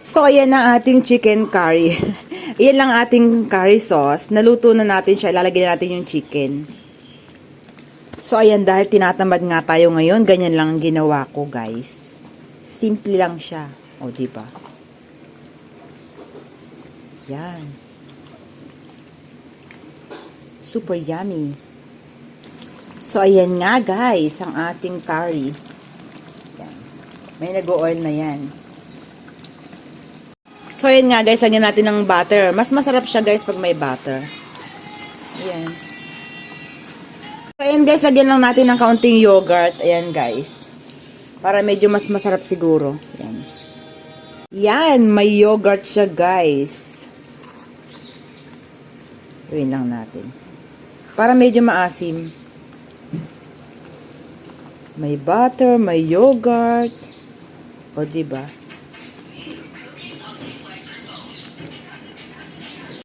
So, ayan ang ating chicken curry. Ayan lang ating curry sauce. Naluto na natin siya. Ilalagay na natin yung chicken. So, ayan, dahil tinatamad nga tayo ngayon, ganyan lang ang ginawa ko, guys. Simple lang siya. O, diba? Yan. Super yummy. So, ayan nga, guys, ang ating curry. Yan. May nag-o-oil na yan. So, ayan nga, guys, lagyan natin ng butter. Mas masarap siya, guys, pag may butter. Ayan. So, ayan guys, lagyan lang natin ng kaunting yogurt. Ayan guys. Para medyo mas masarap siguro. Ayan. Yan, may yogurt siya guys. Gawin lang natin. Para medyo maasim. May butter, may yogurt. O, diba?